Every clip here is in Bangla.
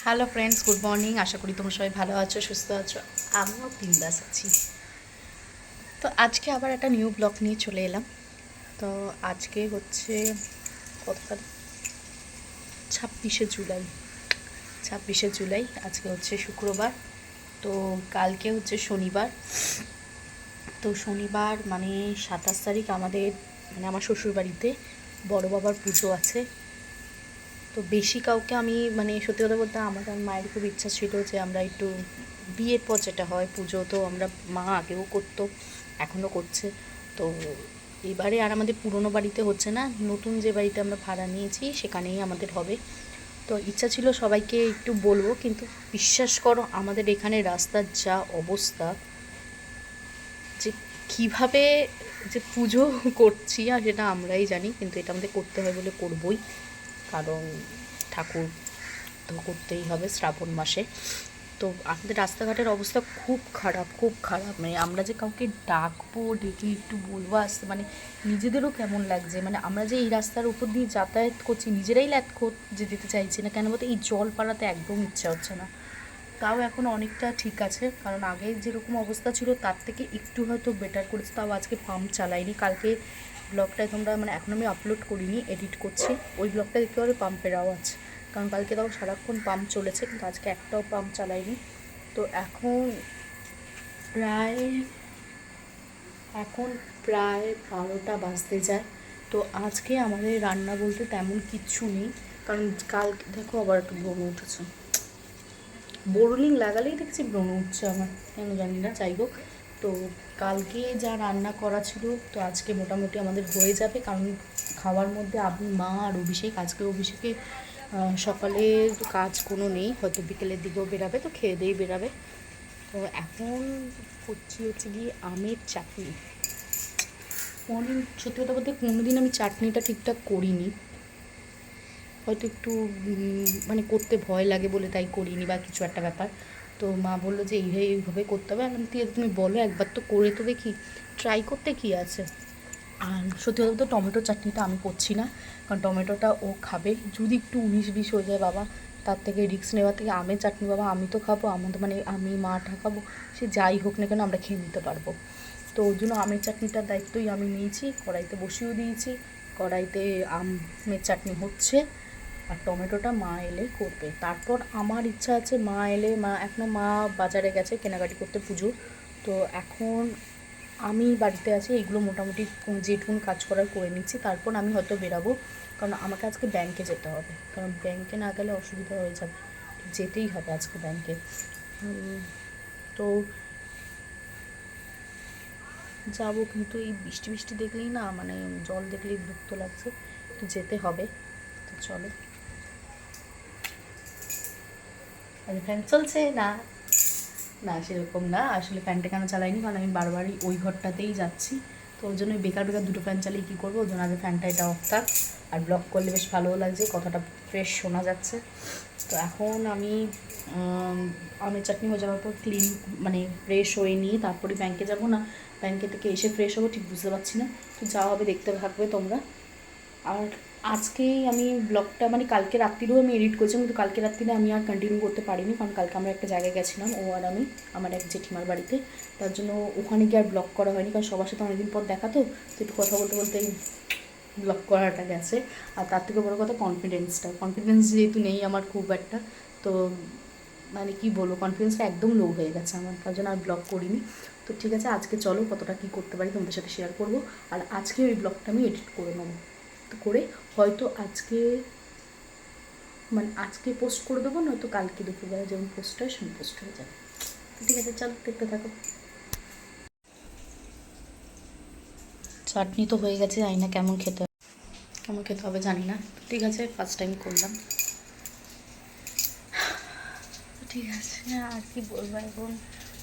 Hello friends, good morning. আশা করি তোমরা সবাই ভালো আছো, সুস্থ আছো। আমিও বিন্দাস আছি। তো আজকে আবার একটা নিউ ব্লগ নিয়ে চলে এলাম। তো আজকে হচ্ছে কত তারিখ? 26শে জুলাই। 26শে জুলাই আজকে হচ্ছে শুক্রবার। তো কালকে হচ্ছে শনিবার। তো শনিবার মানে 27 তারিখ আমাদের মানে আমার শ্বশুরবাড়িতে বড় বাবার পুজো আছে। তো বেশি কাউকে আমি মানে সত্যি কথা বলতে আমার মায়ের খুব ইচ্ছা ছিল যে আমরা একটু বিয়ের পর যেটা হয় পুজো, তো আমরা মা আগেও করতো, এখনও করছে। তো এবারে আর আমাদের পুরনো বাড়িতে হচ্ছে না, নতুন যে বাড়িতে আমরা ভাড়া নিয়েছি সেখানেই আমাদের হবে। তো ইচ্ছা ছিল সবাইকে একটু বলবো, কিন্তু বিশ্বাস করো আমাদের এখানে রাস্তার যা অবস্থা, যে কিভাবে যে পুজো করছি আর সেটা আমরাই জানি, কিন্তু এটা আমাদের করতে হয় বলে করবই, কারণ ঠাকুর তো করতেই হবে শ্রাবণ মাসে। তো আমাদের রাস্তাঘাটের অবস্থা খুব খারাপ, খুব খারাপ। মানে আমরা যে কাউকে ডাকবো, ডেকে একটু বলবো আসতে, মানে নিজেদেরও কেমন লাগছে। মানে আমরা যে এই রাস্তার উপর দিয়ে যাতায়াত করছি, নিজেরাই যে যেতে চাইছি না, কেন বলতে এই জল পাড়াতে একদম ইচ্ছা হচ্ছে না। তাও এখন অনেকটা ঠিক আছে, কারণ আগে যেরকম অবস্থা ছিল তার থেকে একটু হয়তো বেটার করেছে। তাও আজকে পাম্প চালাইনি, কালকে ব্লগটায় তোমরা মানে এখন আমি আপলোড করিনি, এডিট করছি, ওই ব্লগটা দেখতে পাবে পাম্পের আওয়াজ, কারণ কালকে তাও সারাক্ষণ পাম্প চলেছে, কিন্তু আজকে একটাও পাম্প চালাইনি। তো প্রায় এখন প্রায় 12টা বাজতে যায়। তো আজকে আমাদের রান্না বলতে তেমন কিচ্ছু নেই, কারণ কাল দেখো আবার একটু ব্রণ উঠেছে, বোরলিং লাগালেই দেখছি ব্রণ উঠছে আমার, কেন জানি না। যাই হোক, তো কালকে যা রান্না করা ছিল তো আজকে মোটামুটি আমাদের হয়ে যাবে, কারণ খাওয়ার মধ্যে আমি, মা আর অভিষেক, আজকে অভিষেকে সকালে কাজ কোনো নেই, হয়তো বিকেলের দিকেও বেরাবে, তো খেয়ে দিয়েই বেরাবে। তো এখন করছি হচ্ছে গিয়ে আমের চাটনি। কোনোদিন সত্যি কথা বলতে কোনোদিন আমি চাটনিটা ঠিকঠাক করিনি, হয়তো একটু মানে করতে ভয় লাগে বলে তাই করিনি বা কিছু একটা ব্যাপার। তো মা বললো যে এইভাবে করতে হবে। আমি তুমি বলো একবার তো করে তো দেখি, ট্রাই করতে কী আছে। আর সত্যি কথা বলতে টমেটো চাটনিটা আমি করছি না, কারণ টমেটোটা ও খাবে, যদি একটু 19-20 হয়ে যায় বাবা, তার থেকে রিস্ক নেওয়ার থেকে আমের চাটনি বাবা আমি তো খাবো, আমাদের মানে আমি মাটা খাবো, সে যাই হোক না কেন আমরা খেয়ে নিতে পারবো। তো ওর জন্য আমের চাটনিটার দায়িত্বই আমি নিয়েছি, কড়াইতে বসিয়েও দিয়েছি, কড়াইতে আমের চাটনি হচ্ছে, আর টমেটোটা মা এলে করবে। তারপর আমার ইচ্ছা আছে মা এলে, এখনও মা বাজারে গেছে কেনাকাটি করতে পুজোর। তো এখন আমি বাড়িতে আছি, এইগুলো মোটামুটি যেটুকুন কাজ করার করে নিচ্ছি, তারপর আমি হয়তো বেরাবো, কারণ আমাকে আজকে ব্যাংকে যেতে হবে, কারণ ব্যাংকে না গেলে অসুবিধা হয়ে যাবে, যেতেই হবে আজকে ব্যাংকে। তো যাবো, কিন্তু এই বৃষ্টি বৃষ্টি দেখলেই না, মানে জল দেখলেই বিরক্ত লাগছে, তো যেতে হবে। তো চলো। আর ফ্যান চলছে না? না সেরকম না, আসলে ফ্যানটা কেন চালাইনি, কারণ আমি বারবারই ওই ঘরটাতেই যাচ্ছি, তো ওই জন্য বেকার বেকার দুটো ফ্যান চালিয়ে কী করবো, ওই জন্য আগে ফ্যানটা এটা অফ থাক। আর ব্লগ করলে বেশ ভালোও লাগছে, কথাটা ফ্রেশ শোনা যাচ্ছে। তো এখন আমি আমের চাটনি হয়ে যাওয়ার পর মানে ফ্রেশ হয়ে নিয়ে তারপরে ব্যাংকে যাব, না ব্যাংকে থেকে এসে ফ্রেশ হবো ঠিক বুঝতে পারছি না। তো যা হবে দেখতে থাকবে তোমরা। আর আজকেই আমি ব্লগটা মানে কালকে রাত্রিরেও আমি এডিট করেছিলাম, কিন্তু কালকে রাত্রিরে আমি আর কন্টিনিউ করতে পারিনি, কারণ কালকে আমরা একটা জায়গায় গেছিলাম, ও আর আমি, আমার এক জেঠিমার বাড়িতে। তার জন্য ওখানে গিয়ে আর ব্লগ করা হয়নি, কারণ সবার সাথে অনেকদিন পর দেখা, তো একটু কথা বলতে বলতে ব্লগ করাটা গেছে। আর তার থেকে বড়ো কথা কনফিডেন্স যেহেতু নেই আমার খুব একটা, তো মানে কি বলবো, কনফিডেন্সটা একদম লো হয়ে গেছে আমার, তার জন্য আর ব্লগ করিনি। তো ঠিক আছে, আজকে চলো কতটা কী করতে পারি তোমাদের সাথে শেয়ার করবো। আর আজকে ওই ব্লগটা আমি এডিট করে নেবো, তো করে হয়তো আজকে মানে আজকে পোস্ট করে দেবো, নয়তো কালকে দুপুরবেলা যেমন পোস্ট হয় সেমন পোস্ট হয়ে যাবে। ঠিক আছে, চলো দেখতে থাকো। চাটনি তো হয়ে গেছে, জানি না কেমন খেতে হবে জানি না। ঠিক আছে, ফার্স্ট টাইম করলাম। ঠিক আছে, আর কি বলবো, এখন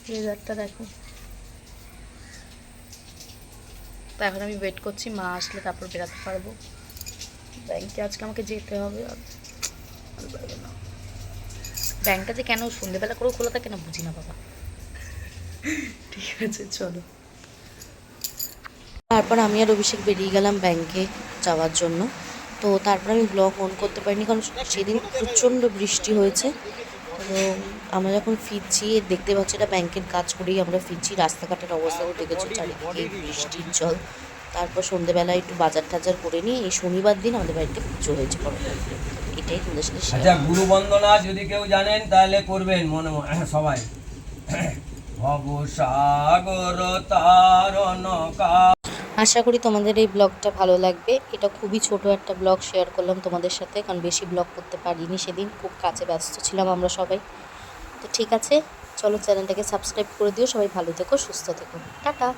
ওয়েদারটা দেখো। তো এখন আমি ওয়েট করছি মা আসলে তারপর বেরাতে পারবো। ব্যাংকে আজকে আমাকে যেতে হবে, আর ভালো লাগে না। ব্যাংকটা যে কেন সন্ধ্যেবেলা করেও খোলা থাকে না বুঝি না বাবা। ঠিক আছে চলো। তারপর আমি আর অভিষেক বেরিয়ে গেলাম ব্যাংকে যাওয়ার জন্য। তো তারপর আমি ব্লগ অন করতে পারিনি, কারণ সেদিন প্রচণ্ড বৃষ্টি হয়েছে, তো আমরা যখন ফিরছি, দেখতে পাচ্ছি এটা ব্যাংকের কাজ করেই আমরা ফিরছি। রাস্তাঘাটের অবস্থাও দেখেছো, চারিদিকে বৃষ্টির জল। তারপর সন্ধেবেলায় একটু বাজার টাজার করে নিয়ে এই শনিবার দিন আমাদের বাড়িতে পুজো হয়েছে বড় করে। এটাই তোমাদের সাথে শেয়ার আচ্ছা, করলাম। গুরু বন্দনা যদি কেউ জানেন তাহলে করবেন মনে মনে সবাই। ভব সাগর তারণ কা। আশা করি তোমাদের এই ব্লগটা ভালো লাগবে। এটা খুবই ছোট একটা ব্লগ শেয়ার করলাম তোমাদের সাথে, কারণ বেশি ব্লগ করতে পারিনি সেদিন, খুব কাজে ব্যস্ত ছিলাম আমরা সবাই। তো ঠিক আছে, চলো চ্যানেলটাকে সাবস্ক্রাইব করে দিও। সবাই ভালো থেকো, সুস্থ থেকো, টাটা।